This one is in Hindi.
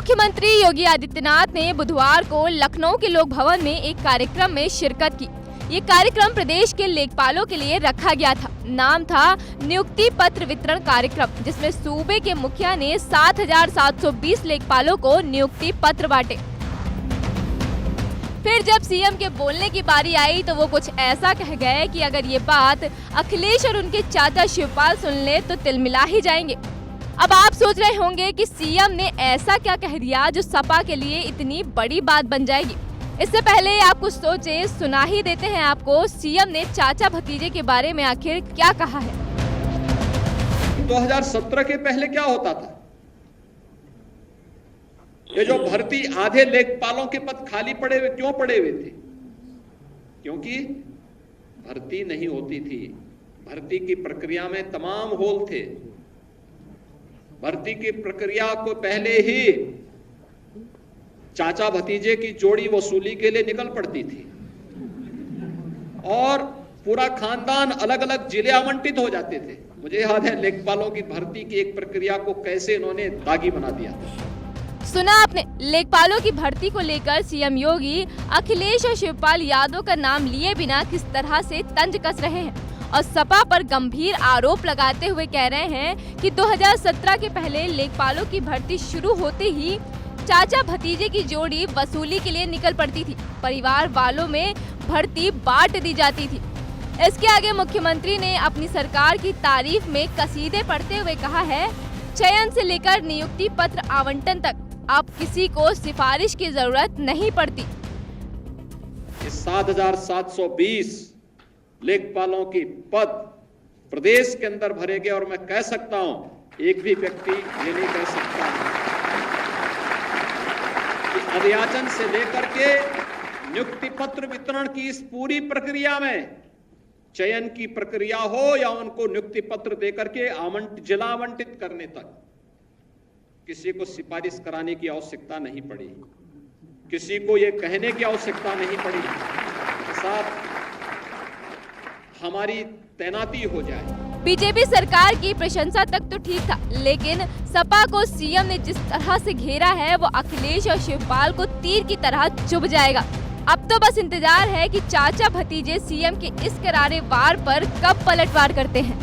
मुख्यमंत्री योगी आदित्यनाथ ने बुधवार को लखनऊ के लोक भवन में एक कार्यक्रम में शिरकत की। ये कार्यक्रम प्रदेश के लेखपालों के लिए रखा गया था। नाम था नियुक्ति पत्र वितरण कार्यक्रम, जिसमें सूबे के मुखिया ने 7,720 लेखपालों को नियुक्ति पत्र बांटे। फिर जब सीएम के बोलने की बारी आई तो वो कुछ ऐसा कह गए कि अगर ये बात अखिलेश और उनके चाचा शिवपाल सुन ले तो तिलमिला ही जाएंगे। अब आप सोच रहे होंगे कि सीएम ने ऐसा क्या कह दिया जो सपा के लिए इतनी बड़ी बात बन जाएगी। इससे पहले आप कुछ सोचें, सुना ही देते हैं आपको सीएम ने चाचा भतीजे के बारे में आखिर क्या कहा है। 2017 के पहले क्या होता था? ये जो भर्ती आधे लेखपालों के पद खाली पड़े हुए क्यों पड़े हुए थे? क्योंकि भर्ती नहीं होती थी। भर्ती की प्रक्रिया में तमाम होल थे। भर्ती की प्रक्रिया को पहले ही चाचा भतीजे की जोड़ी वसूली के लिए निकल पड़ती थी और पूरा खानदान अलग अलग जिले आवंटित हो जाते थे। मुझे याद है लेखपालों की भर्ती की एक प्रक्रिया को कैसे इन्होंने दागी बना दिया था। सुना आपने, लेखपालों की भर्ती को लेकर सीएम योगी अखिलेश और शिवपाल यादव का नाम लिए बिना किस तरह से तंज कस रहे हैं और सपा पर गंभीर आरोप लगाते हुए कह रहे हैं कि 2017 के पहले लेखपालों की भर्ती शुरू होते ही चाचा भतीजे की जोड़ी वसूली के लिए निकल पड़ती थी। परिवार वालों में भर्ती बांट दी जाती थी। इसके आगे मुख्यमंत्री ने अपनी सरकार की तारीफ में कसीदे पढ़ते हुए कहा है, चयन से लेकर नियुक्ति पत्र आवंटन तक अब किसी को सिफारिश की जरूरत नहीं पड़ती। 7,720 लेखपालों की पद प्रदेश के अंदर भरे गए और मैं कह सकता हूं एक भी व्यक्ति ये नहीं कह सकता कि अध्याचन से लेकर के नियुक्ति पत्र वितरण की इस पूरी प्रक्रिया में चयन की प्रक्रिया हो या उनको नियुक्ति पत्र देकर के जिला आवंटित करने तक किसी को सिफारिश कराने की आवश्यकता नहीं पड़ी, किसी को यह कहने की आवश्यकता नहीं पड़ी साथ हमारी तैनाती हो जाए। बीजेपी सरकार की प्रशंसा तक तो ठीक था, लेकिन सपा को सीएम ने जिस तरह से घेरा है वो अखिलेश और शिवपाल को तीर की तरह चुभ जाएगा। अब तो बस इंतजार है कि चाचा भतीजे सीएम के इस करारे वार पर कब पलटवार करते हैं।